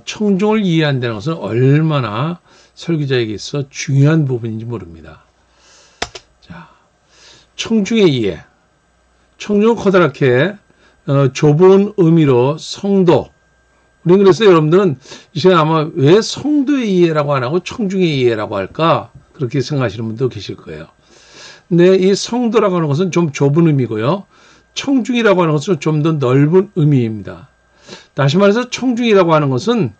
청중을 이해한다는 것은 얼마나 설교자에게 있어 중요한 부분인지 모릅니다. 자, 청중의 이해. 청중은 커다랗게 좁은 의미로 성도. 우리는 그래서 여러분들은 이 시간 아마 왜 성도의 이해라고 안 하고 청중의 이해라고 할까? 그렇게 생각하시는 분도 계실 거예요. 근데 이 성도라고 하는 것은 좀 좁은 의미고요. 청중이라고 하는 것은 좀 더 넓은 의미입니다. 다시 말해서 청중이라고 하는 것은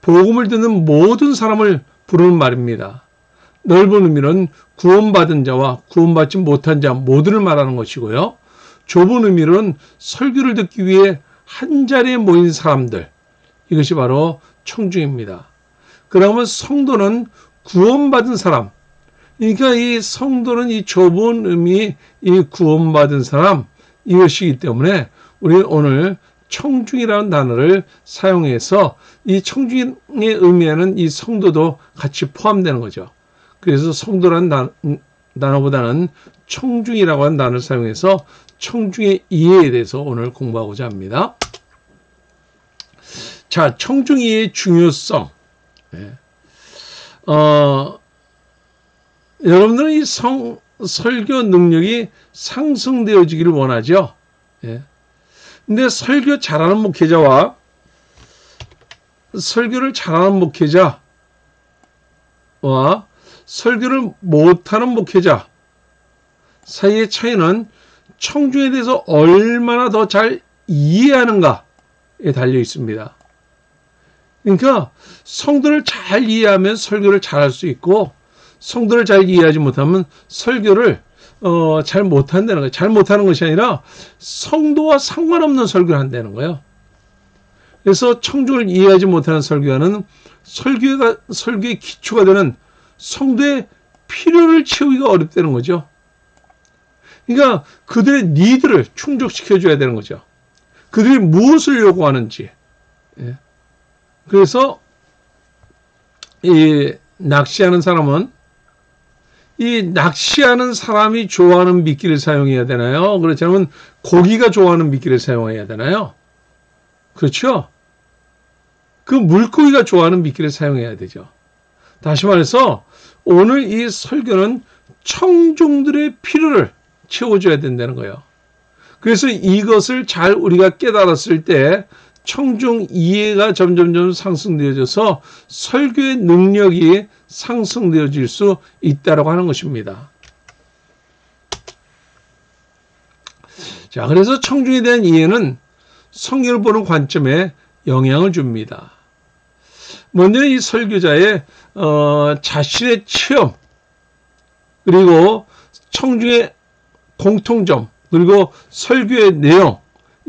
복음을 듣는 모든 사람을 부르는 말입니다. 넓은 의미는 구원받은 자와 구원받지 못한 자 모두를 말하는 것이고요. 좁은 의미는 설교를 듣기 위해 한자리에 모인 사람들, 이것이 바로 청중입니다. 그러면 성도는 구원받은 사람, 그러니까 이 성도는 이 좁은 의미, 이 구원받은 사람, 이것이기 때문에 우리는 오늘 청중이라는 단어를 사용해서 이 청중의 의미에는 이 성도도 같이 포함되는 거죠. 그래서 성도라는 단어보다는 청중이라고 하는 단어를 사용해서 청중의 이해에 대해서 오늘 공부하고자 합니다. 자, 청중이해의 중요성. 여러분들은 이 설교 능력이 상승되어지기를 원하죠. 근데 설교 잘하는 목회자와 설교를 잘하는 목회자와 설교를 못하는 목회자 사이의 차이는 청중에 대해서 얼마나 더 잘 이해하는가에 달려 있습니다. 그러니까 성도를 잘 이해하면 설교를 잘할 수 있고 성도를 잘 이해하지 못하면 설교를 잘 못한다는 거예요. 잘 못하는 것이 아니라 성도와 상관없는 설교를 한다는 거예요. 그래서 청중을 이해하지 못하는 설교하는 설교의 기초가 되는 성도의 필요를 채우기가 어렵다는 거죠. 그러니까 그들의 니드를 충족시켜줘야 되는 거죠. 그들이 무엇을 요구하는지. 그래서 이 낚시하는 사람은 이 낚시하는 사람이 좋아하는 미끼를 사용해야 되나요? 그렇지 않으면 고기가 좋아하는 미끼를 사용해야 되나요? 그렇죠? 그 물고기가 좋아하는 미끼를 사용해야 되죠. 다시 말해서 오늘 이 설교는 청중들의 필요를 채워줘야 된다는 거예요. 그래서 이것을 잘 우리가 깨달았을 때 청중 이해가 점점 상승되어져서 설교의 능력이 상승되어질 수 있다라고 하는 것입니다. 자, 그래서 청중에 대한 이해는 성경을 보는 관점에 영향을 줍니다. 먼저 이 설교자의 자신의 체험, 그리고 청중의 공통점, 그리고 설교의 내용,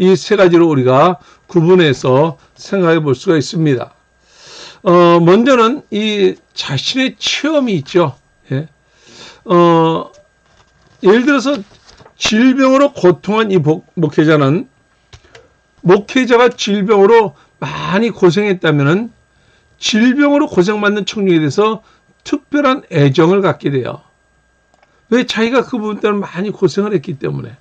이 세 가지로 우리가 구분해서 생각해 볼 수가 있습니다. 먼저는 이 자신의 체험이 있죠. 예를 들어서 질병으로 고통한 이 목회자는 목회자가 질병으로 많이 고생했다면은 질병으로 고생받는 청중에 대해서 특별한 애정을 갖게 돼요. 왜? 자기가 그 부분 때문에 많이 고생을 했기 때문에.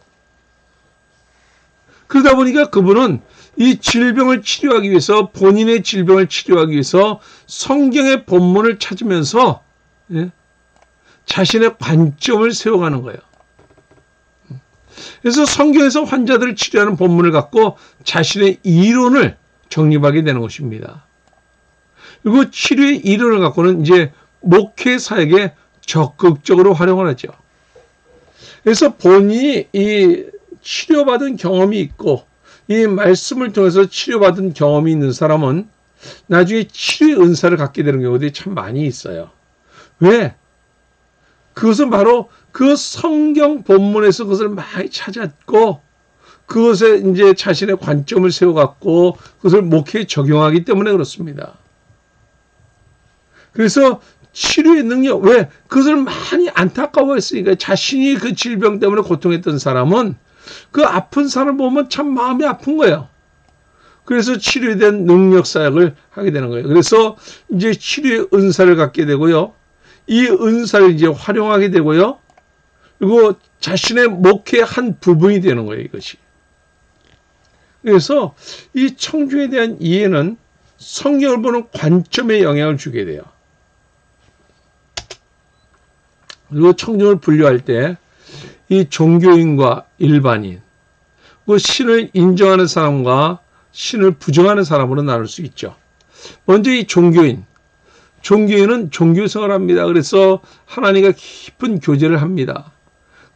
그러다 보니까 그분은 이 질병을 치료하기 위해서, 본인의 질병을 치료하기 위해서 성경의 본문을 찾으면서 자신의 관점을 세워가는 거예요. 그래서 성경에서 환자들을 치료하는 본문을 갖고 자신의 이론을 정립하게 되는 것입니다. 그리고 치료의 이론을 갖고는 이제 목회 사역에 적극적으로 활용을 하죠. 그래서 본인이 이 치료받은 경험이 있고 이 말씀을 통해서 치료받은 경험이 있는 사람은 나중에 치료의 은사를 갖게 되는 경우들이 참 많이 있어요. 왜? 그것은 바로 그 성경 본문에서 그것을 많이 찾았고 그것에 이제 자신의 관점을 세워갖고 그것을 목회에 적용하기 때문에 그렇습니다. 그래서 치료의 능력, 왜? 그것을 많이 안타까워했으니까 자신이 그 질병 때문에 고통했던 사람은 그 아픈 사람을 보면 참 마음이 아픈 거예요. 그래서 치료에 대한 능력 사역을 하게 되는 거예요. 그래서 이제 치료의 은사를 갖게 되고요. 이 은사를 이제 활용하게 되고요. 그리고 자신의 목회의 한 부분이 되는 거예요, 이것이. 그래서 이 청중에 대한 이해는 성경을 보는 관점에 영향을 주게 돼요. 그리고 청중을 분류할 때 이 종교인과 일반인, 그 신을 인정하는 사람과 신을 부정하는 사람으로 나눌 수 있죠. 먼저 이 종교인. 종교인은 종교생활을 합니다. 그래서 하나님과 깊은 교제를 합니다.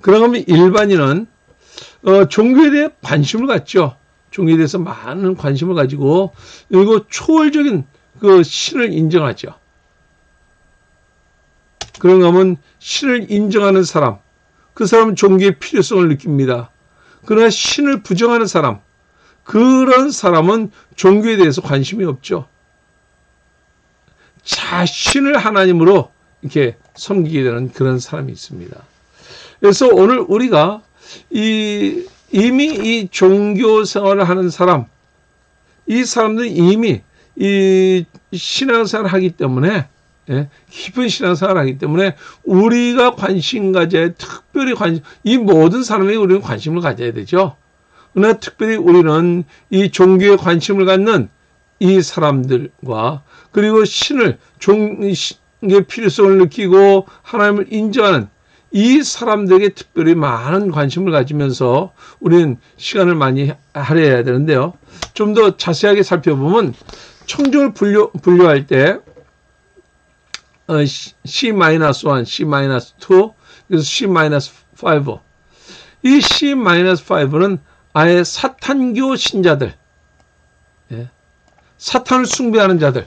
그러면 일반인은 종교에 대해 관심을 갖죠. 종교에 대해서 많은 관심을 가지고 그리고 초월적인 그 신을 인정하죠. 그런가 하면 신을 인정하는 사람, 그 사람은 종교의 필요성을 느낍니다. 그러나 신을 부정하는 사람, 그런 사람은 종교에 대해서 관심이 없죠. 자신을 하나님으로 이렇게 섬기게 되는 그런 사람이 있습니다. 그래서 오늘 우리가 이미 이 종교 생활을 하는 사람, 이 사람들은 이미 이 신앙생활을 하기 때문에, 깊은 신앙생활을 하기 때문에 우리가 관심 가져야, 특별히 이 모든 사람에게 우리는 관심을 가져야 되죠. 그러나 특별히 우리는 이 종교에 관심을 갖는 이 사람들과 그리고 신의 필요성을 느끼고 하나님을 인정하는 이 사람들에게 특별히 많은 관심을 가지면서 우리는 시간을 많이 할애해야 되는데요. 좀 더 자세하게 살펴보면 청중을 분류할 때 C-1, C-2, 그래서 C-5. 이 C-5는 아예 사탄교 신자들, 사탄을 숭배하는 자들,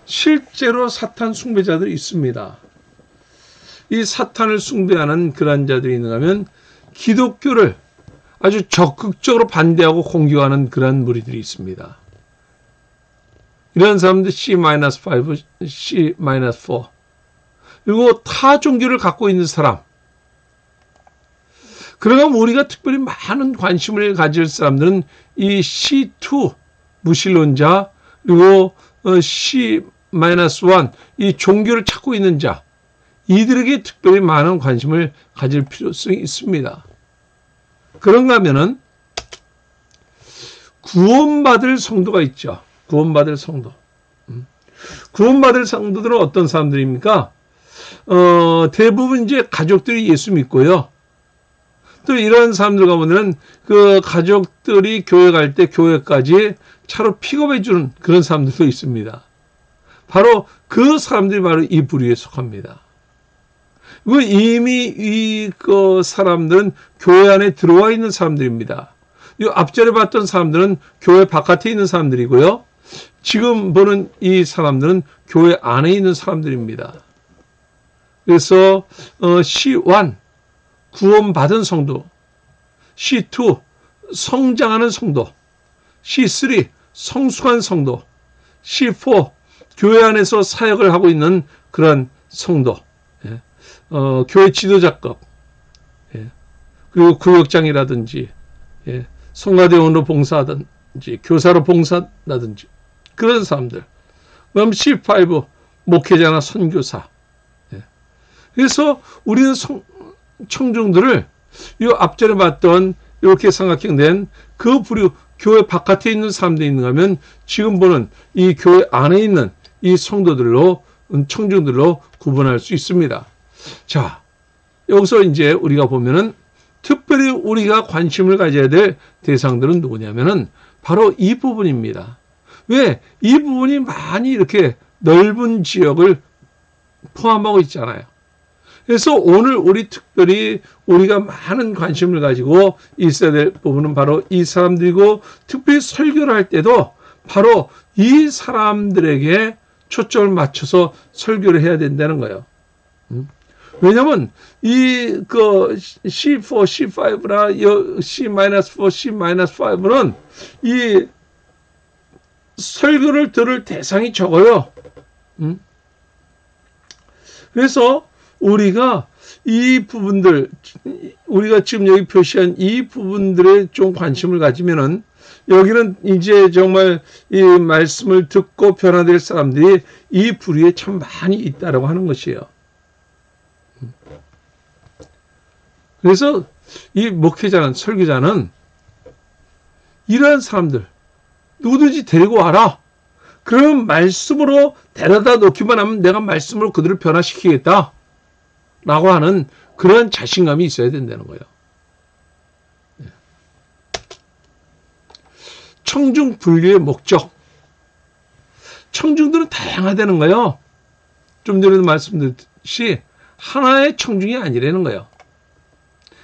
실제로 사탄 숭배자들이 있습니다. 이 사탄을 숭배하는 그런 자들이 있는가 하면 기독교를 아주 적극적으로 반대하고 공격하는 그런 무리들이 있습니다. 이런 사람들 C-5, C-4 그리고 타 종교를 갖고 있는 사람, 그러면 우리가 특별히 많은 관심을 가질 사람들은 이 C2 무신론자 그리고 C-1 이 종교를 찾고 있는 자, 이들에게 특별히 많은 관심을 가질 필요성이 있습니다. 그런가 하면은 구원받을 성도가 있죠. 구원받을 성도. 구원받을 성도들은 어떤 사람들입니까? 대부분 이제 가족들이 예수 믿고요. 또 이런 사람들 가보면은 그 가족들이 교회 갈 때 교회까지 차로 픽업해 주는 그런 사람들도 있습니다. 바로 그 사람들이 바로 이 부류에 속합니다. 이미 그 사람들은 교회 안에 들어와 있는 사람들입니다. 이 앞전에 봤던 사람들은 교회 바깥에 있는 사람들이고요. 지금 보는 이 사람들은 교회 안에 있는 사람들입니다. 그래서 C1 구원받은 성도, C2 성장하는 성도, C3 성숙한 성도, C4 교회 안에서 사역을 하고 있는 그런 성도, 교회 지도자급, 그리고 구역장이라든지, 성가대원으로 봉사하든지, 교사로 봉사하든지, 그런 사람들. 그럼 C5 목회자나 선교사. 그래서 우리는 청중들을 이 앞전에 봤던 이렇게 삼각형된 그 부류 교회 바깥에 있는 사람들이 있는가 하면 지금 보는 이 교회 안에 있는 이 성도들로 청중들로 구분할 수 있습니다. 자, 여기서 이제 우리가 보면은 특별히 우리가 관심을 가져야 될 대상들은 누구냐면은 바로 이 부분입니다. 왜? 이 부분이 많이 이렇게 넓은 지역을 포함하고 있잖아요. 그래서 오늘 우리 특별히 우리가 많은 관심을 가지고 있어야 될 부분은 바로 이 사람들이고, 특별히 설교를 할 때도 바로 이 사람들에게 초점을 맞춰서 설교를 해야 된다는 거예요. 왜냐면 그 C4, C5나 C-4, C-5는 이 설교를 들을 대상이 적어요. 그래서 우리가 이 부분들, 우리가 지금 여기 표시한 이 부분들에 좀 관심을 가지면은 여기는 이제 정말 이 말씀을 듣고 변화될 사람들이 이 부류에 참 많이 있다라고 하는 것이에요. 그래서 이 목회자는, 설교자는 이러한 사람들 누구든지 데리고 와라. 그러면 말씀으로 데려다 놓기만 하면 내가 말씀으로 그들을 변화시키겠다 라고 하는 그런 자신감이 있어야 된다는 거예요. 청중 분류의 목적. 청중들은 다양하다는 거예요. 좀 전에도 말씀드렸듯이 하나의 청중이 아니라는 거예요.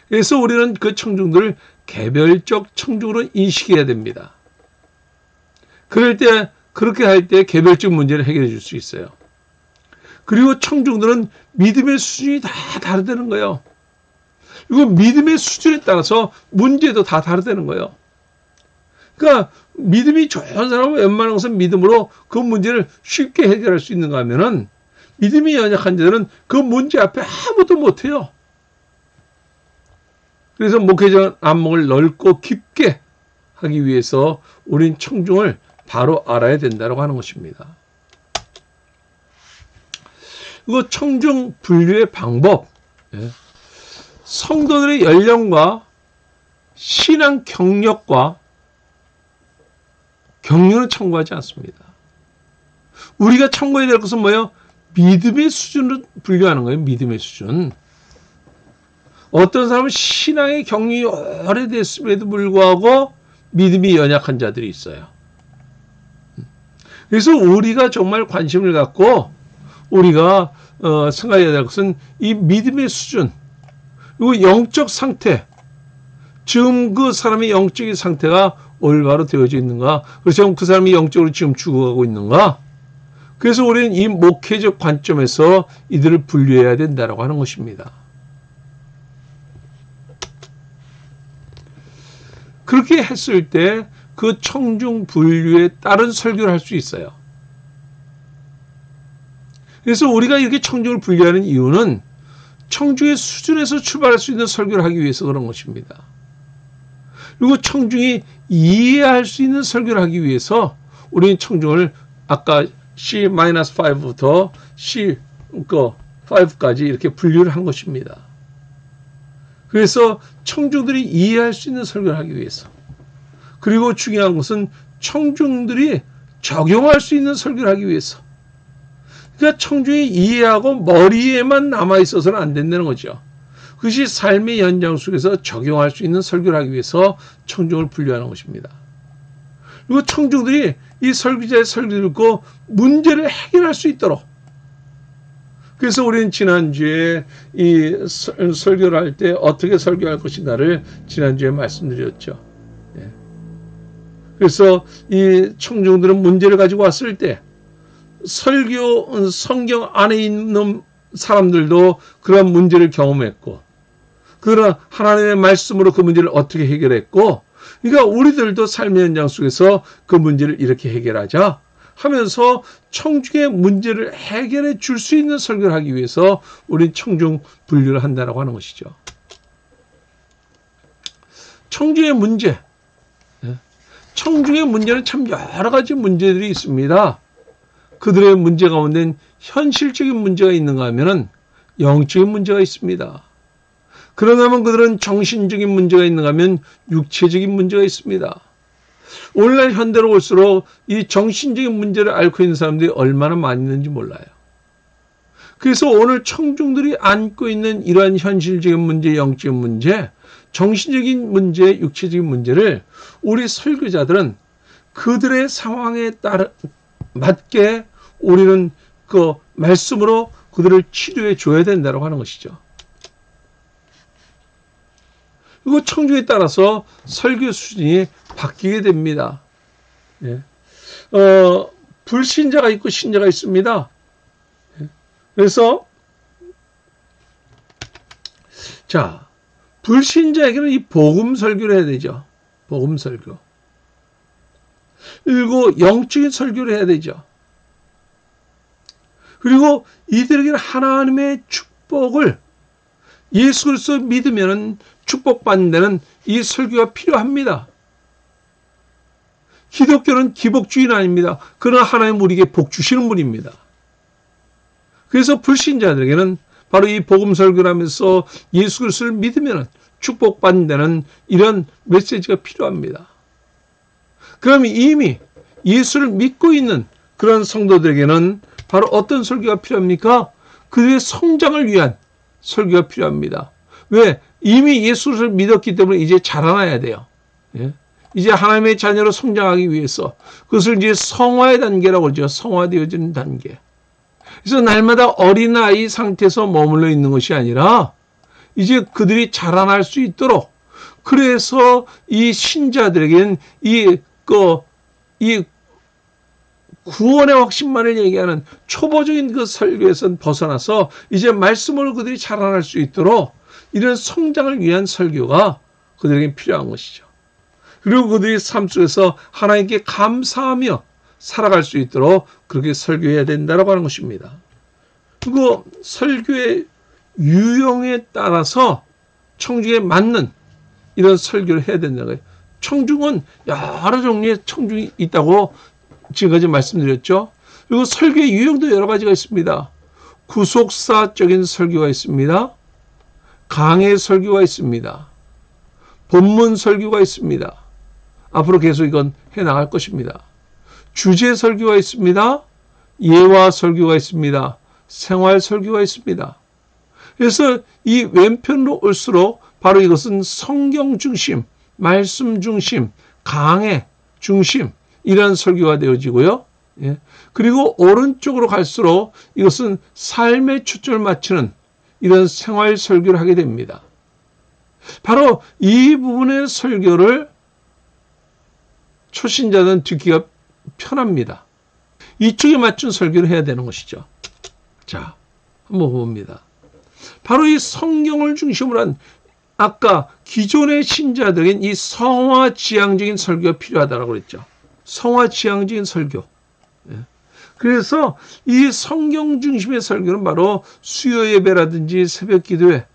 그래서 우리는 그 청중들을 개별적 청중으로 인식해야 됩니다. 그럴 때, 그렇게 할 때 개별적 문제를 해결해 줄 수 있어요. 그리고 청중들은 믿음의 수준이 다 다르다는 거예요. 그리고 믿음의 수준에 따라서 문제도 다 다르다는 거예요. 그러니까 믿음이 좋은 사람은 웬만한 것은 믿음으로 그 문제를 쉽게 해결할 수 있는가 하면은 믿음이 연약한 자들은 그 문제 앞에 아무도 못해요. 그래서 목회자 안목을 넓고 깊게 하기 위해서 우린 청중을 바로 알아야 된다고 하는 것입니다. 그리고 청중 분류의 방법. 성도들의 연령과 신앙 경력과 경륜을 참고하지 않습니다. 우리가 참고해야 될 것은 뭐예요? 믿음의 수준을 분류하는 거예요. 믿음의 수준. 어떤 사람은 신앙의 경륜이 오래됐음에도 불구하고 믿음이 연약한 자들이 있어요. 그래서 우리가 정말 관심을 갖고 우리가 생각해야 될 것은 이 믿음의 수준, 그리고 영적 상태, 지금 그 사람의 영적인 상태가 올바로 되어져 있는가, 그렇죠? 그 사람이 영적으로 지금 죽어가고 있는가. 그래서 우리는 이 목회적 관점에서 이들을 분류해야 된다고 하는 것입니다. 그렇게 했을 때 그 청중 분류에 따른 설교를 할 수 있어요. 그래서 우리가 이렇게 청중을 분류하는 이유는 청중의 수준에서 출발할 수 있는 설교를 하기 위해서 그런 것입니다. 그리고 청중이 이해할 수 있는 설교를 하기 위해서 우리는 청중을 아까 C-5부터 C5까지 이렇게 분류를 한 것입니다. 그래서 청중들이 이해할 수 있는 설교를 하기 위해서, 그리고 중요한 것은 청중들이 적용할 수 있는 설교를 하기 위해서. 그러니까 청중이 이해하고 머리에만 남아있어서는 안 된다는 거죠. 그것이 삶의 연장 속에서 적용할 수 있는 설교를 하기 위해서 청중을 분류하는 것입니다. 그리고 청중들이 이 설교자의 설교를 듣고 문제를 해결할 수 있도록. 그래서 우리는 지난주에 이 설교를 할 때 어떻게 설교할 것인가를 지난주에 말씀드렸죠. 그래서 이 청중들은 문제를 가지고 왔을 때 성경 안에 있는 사람들도 그런 문제를 경험했고, 그런 하나님의 말씀으로 그 문제를 어떻게 해결했고, 그러니까 우리들도 삶의 현장 속에서 그 문제를 이렇게 해결하자 하면서 청중의 문제를 해결해 줄 수 있는 설교를 하기 위해서 우린 청중 분류를 한다고 하는 것이죠. 청중의 문제. 청중의 문제는 참 여러 가지 문제들이 있습니다. 그들의 문제 가운데는 현실적인 문제가 있는가 하면은 영적인 문제가 있습니다. 그러다 보면 그들은 정신적인 문제가 있는가 하면 육체적인 문제가 있습니다. 오늘날 현대로 올수록 이 정신적인 문제를 앓고 있는 사람들이 얼마나 많이 있는지 몰라요. 그래서 오늘 청중들이 안고 있는 이러한 현실적인 문제, 영적인 문제, 정신적인 문제, 육체적인 문제를 우리 설교자들은 그들의 상황에 따라 맞게 우리는 그 말씀으로 그들을 치료해 줘야 된다고 하는 것이죠. 그리고 청중에 따라서 설교 수준이 바뀌게 됩니다. 불신자가 있고 신자가 있습니다. 그래서 자, 불신자에게는 이 복음 설교를 해야 되죠. 복음 설교. 그리고 영적인 설교를 해야 되죠. 그리고 이들에게는 하나님의 축복을 예수 그리스도 믿으면 축복받는 데는 이 설교가 필요합니다. 기독교는 기복주의는 아닙니다. 그러나 하나님 우리에게 복 주시는 분입니다. 그래서 불신자들에게는 바로 이 복음 설교를 하면서 예수 그리스도를 믿으면 축복받는 데는 이런 메시지가 필요합니다. 그러면 이미 예수를 믿고 있는 그런 성도들에게는 바로 어떤 설교가 필요합니까? 그들의 성장을 위한 설교가 필요합니다. 왜? 이미 예수를 믿었기 때문에 이제 자라나야 돼요. 예? 이제 하나님의 자녀로 성장하기 위해서 그것을 이제 성화의 단계라고 그러죠. 성화되어지는 단계. 그래서 날마다 어린아이 상태에서 머물러 있는 것이 아니라 이제 그들이 자라날 수 있도록, 그래서 이 신자들에게는 이 구원의 확신만을 얘기하는 초보적인 그 설교에서 벗어나서 이제 말씀으로 그들이 자라날 수 있도록 이런 성장을 위한 설교가 그들에게 필요한 것이죠. 그리고 그들이 삶 속에서 하나님께 감사하며 살아갈 수 있도록 그렇게 설교해야 된다고 하는 것입니다. 그리고 설교의 유형에 따라서 청중에 맞는 이런 설교를 해야 된다는 거예요. 청중은 여러 종류의 청중이 있다고 지금까지 말씀드렸죠. 그리고 설교의 유형도 여러 가지가 있습니다. 구속사적인 설교가 있습니다. 강해 설교가 있습니다. 본문 설교가 있습니다. 앞으로 계속 이건 해나갈 것입니다. 주제 설교가 있습니다. 예화 설교가 있습니다. 생활 설교가 있습니다. 그래서 이 왼편으로 올수록 바로 이것은 성경 중심, 말씀 중심, 강해 중심 이런 설교가 되어지고요. 예. 그리고 오른쪽으로 갈수록 이것은 삶에 초점을 맞추는 이런 생활 설교를 하게 됩니다. 바로 이 부분의 설교를 초신자는 듣기가 편합니다. 이쪽에 맞춘 설교를 해야 되는 것이죠. 자, 한번 봅니다. 바로 이 성경을 중심으로 한 아까 기존의 신자들에겐 이 성화지향적인 설교가 필요하다고 그랬죠. 성화지향적인 설교. 그래서 이 성경 중심의 설교는 바로 수요 예배라든지 새벽 기도회,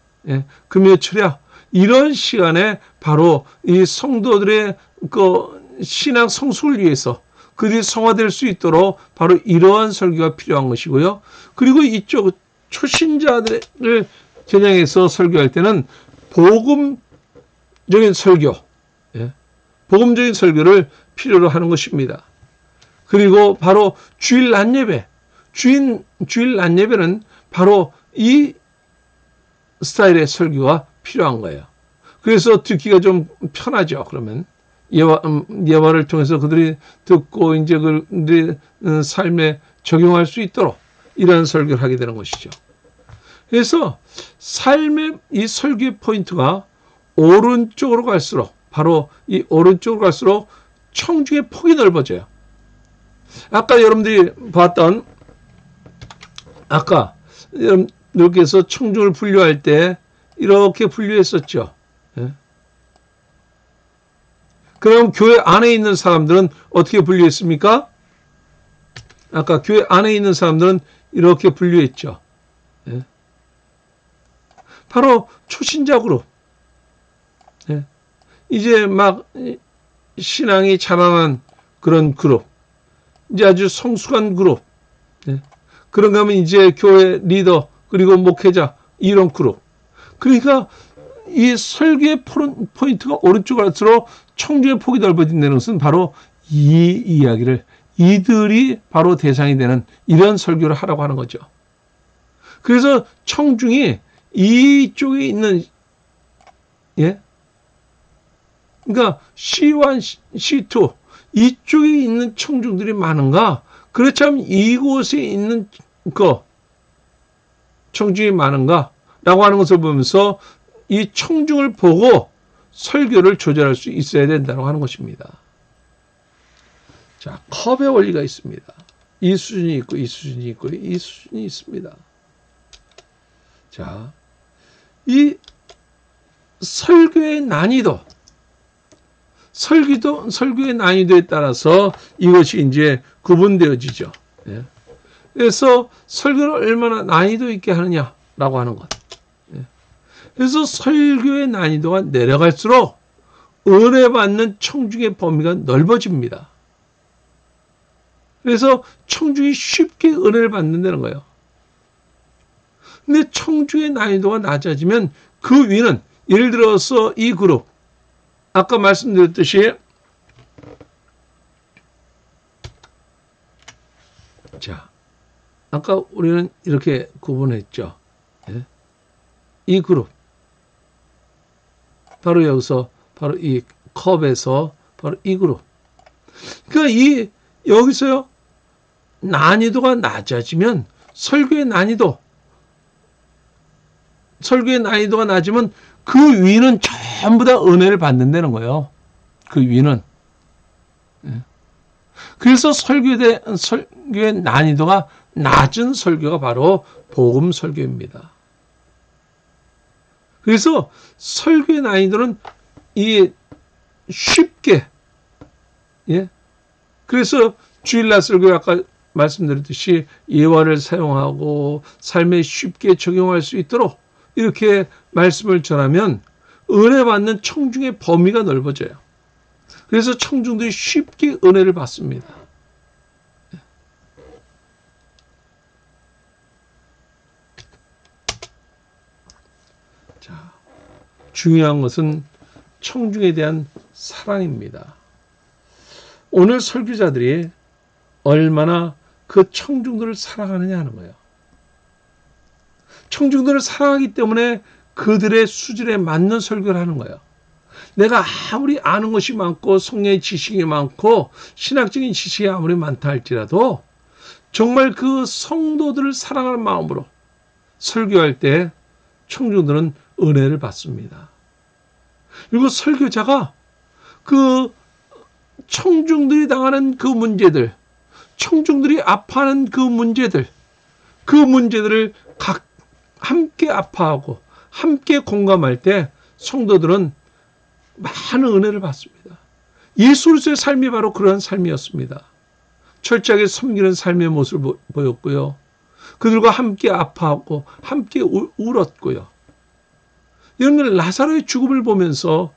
금요 철야 이런 시간에 바로 이 성도들의 그 신앙 성숙을 위해서 그들이 성화될 수 있도록 바로 이러한 설교가 필요한 것이고요. 그리고 이쪽 초신자들을 겨냥해서 설교할 때는 복음적인 설교, 복음적인 설교를 필요로 하는 것입니다. 그리고 바로 주일 낮 예배, 주일 낮 예배는 바로 이 스타일의 설교가 필요한 거예요. 그래서 듣기가 좀 편하죠. 그러면 예화를 통해서 그들이 듣고 이제 그들의 삶에 적용할 수 있도록 이런 설교를 하게 되는 것이죠. 그래서 삶의 이 설교의 포인트가 오른쪽으로 갈수록, 바로 이 오른쪽으로 갈수록 청중의 폭이 넓어져요. 아까 여러분들이 봤던, 아까 여러분께서 청중을 분류할 때 이렇게 분류했었죠. 그럼 교회 안에 있는 사람들은 어떻게 분류했습니까? 아까 교회 안에 있는 사람들은 이렇게 분류했죠. 바로 초신자 그룹. 이제 막 신앙이 자라난 그런 그룹. 이제 아주 성숙한 그룹. 그런가 하면 이제 교회 리더 그리고 목회자 이런 그룹. 그러니까 이 설교의 포인트가 오른쪽으로 갈수록 청중의 폭이 넓어진다는 것은 바로 이 이야기를 이들이 바로 대상이 되는 이런 설교를 하라고 하는 거죠. 그래서 청중이 이쪽에 있는 그러니까 C1, C2 이쪽에 있는 청중들이 많은가? 그렇지 않으면 이곳에 있는 청중이 많은가? 라고 하는 것을 보면서 이 청중을 보고 설교를 조절할 수 있어야 된다고 하는 것입니다. 자, 컵의 원리가 있습니다. 이 수준이 있고, 이 수준이 있고, 이 수준이 있습니다. 자, 이 설교의 난이도, 설교의 난이도에 따라서 이것이 이제 구분되어지죠. 그래서 설교를 얼마나 난이도 있게 하느냐라고 하는 것. 그래서 설교의 난이도가 내려갈수록 은혜 받는 청중의 범위가 넓어집니다. 그래서 청중이 쉽게 은혜를 받는다는 거예요. 근데 청중의 난이도가 낮아지면 그 위는 예를 들어서 이 그룹 아까 말씀드렸듯이 자, 아까 우리는 이렇게 구분했죠. 예? 이 그룹. 바로 여기서, 바로 이 컵에서, 바로 이 그룹. 그러니까 여기서요, 난이도가 낮아지면, 설교의 난이도가 낮으면 그 위는 전부 다 은혜를 받는다는 거예요. 그 위는. 예. 그래서 설교의 난이도가 낮은 설교가 바로 복음 설교입니다. 그래서 설교의 난이도는 쉽게, 예. 그래서 주일날 설교 아까 말씀드렸듯이 예화를 사용하고 삶에 쉽게 적용할 수 있도록 이렇게 말씀을 전하면 은혜 받는 청중의 범위가 넓어져요. 그래서 청중들이 쉽게 은혜를 받습니다. 자, 중요한 것은 청중에 대한 사랑입니다. 오늘 설교자들이 얼마나 그 청중들을 사랑하느냐 하는 거예요. 청중들을 사랑하기 때문에 그들의 수준에 맞는 설교를 하는 거예요. 내가 아무리 아는 것이 많고 성령의 지식이 많고 신학적인 지식이 아무리 많다 할지라도 정말 그 성도들을 사랑하는 마음으로 설교할 때 청중들은 은혜를 받습니다. 그리고 설교자가 그 청중들이 당하는 그 문제들, 청중들이 아파하는 그 문제들을 함께 아파하고 함께 공감할 때 성도들은 많은 은혜를 받습니다. 예수 그리스도의 삶이 바로 그러한 삶이었습니다. 철저하게 섬기는 삶의 모습을 보였고요. 그들과 함께 아파하고 함께 울었고요. 여러분들 나사로의 죽음을 보면서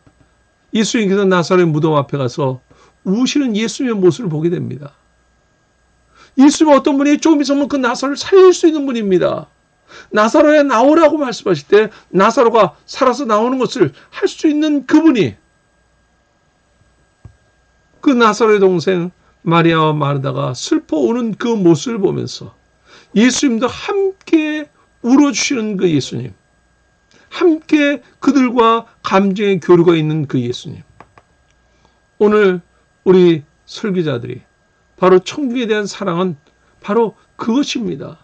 예수님께서 나사로의 무덤 앞에 가서 우시는 예수님의 모습을 보게 됩니다. 예수님은 어떤 분이 조금 있으면 그 나사로를 살릴 수 있는 분입니다. 나사로야 나오라고 말씀하실 때 나사로가 살아서 나오는 것을 할 수 있는 그분이 그 나사로의 동생 마리아와 마르다가 슬퍼 우는 그 모습을 보면서 예수님도 함께 울어주시는 그 예수님, 함께 그들과 감정의 교류가 있는 그 예수님. 오늘 우리 설교자들이 바로 청중에 대한 사랑은 바로 그것입니다.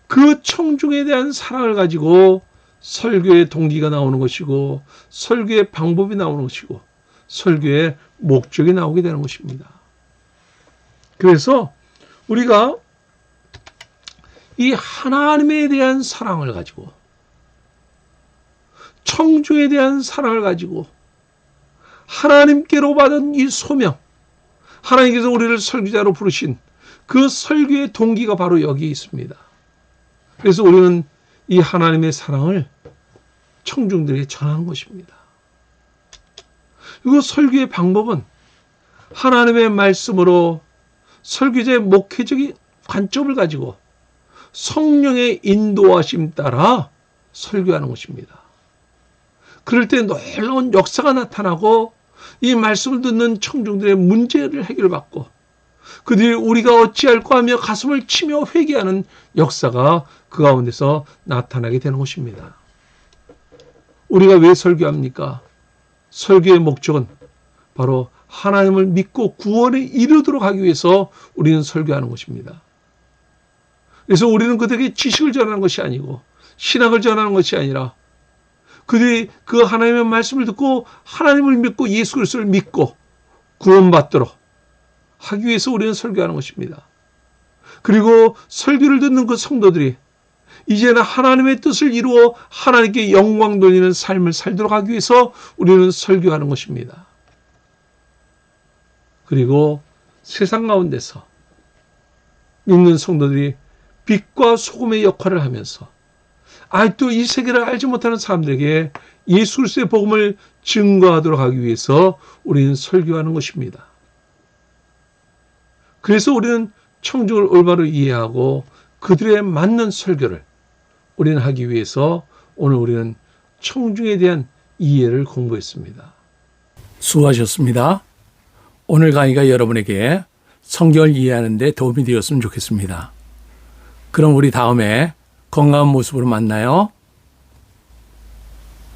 그 청중에 대한 사랑을 가지고 설교의 동기가 나오는 것이고 설교의 방법이 나오는 것이고 설교의 목적이 나오게 되는 것입니다. 그래서 우리가 이 하나님에 대한 사랑을 가지고 청중에 대한 사랑을 가지고 하나님께로 받은 이 소명, 하나님께서 우리를 설교자로 부르신 그 설교의 동기가 바로 여기 있습니다. 그래서 우리는 이 하나님의 사랑을 청중들에게 전하는 것입니다. 그리고 설교의 방법은 하나님의 말씀으로 설교자의 목회적인 관점을 가지고 성령의 인도하심 따라 설교하는 것입니다. 그럴 때 놀라운 역사가 나타나고 이 말씀을 듣는 청중들의 문제를 해결받고 그들이 우리가 어찌할까 하며 가슴을 치며 회개하는 역사가 그 가운데서 나타나게 되는 것입니다. 우리가 왜 설교합니까? 설교의 목적은 바로 하나님을 믿고 구원에 이르도록 하기 위해서 우리는 설교하는 것입니다. 그래서 우리는 그들에게 지식을 전하는 것이 아니고 신학을 전하는 것이 아니라 그들이 그 하나님의 말씀을 듣고 하나님을 믿고 예수 그리스도를 믿고 구원받도록 하기 위해서 우리는 설교하는 것입니다. 그리고 설교를 듣는 그 성도들이 이제는 하나님의 뜻을 이루어 하나님께 영광 돌리는 삶을 살도록 하기 위해서 우리는 설교하는 것입니다. 그리고 세상 가운데서 믿는 성도들이 빛과 소금의 역할을 하면서 아직도 이 세계를 알지 못하는 사람들에게 예수 그리스도의 복음을 증거하도록 하기 위해서 우리는 설교하는 것입니다. 그래서 우리는 청중을 올바로 이해하고 그들에 맞는 설교를 우리는 하기 위해서 오늘 우리는 청중에 대한 이해를 공부했습니다. 수고하셨습니다. 오늘 강의가 여러분에게 성경을 이해하는 데 도움이 되었으면 좋겠습니다. 그럼 우리 다음에 건강한 모습으로 만나요.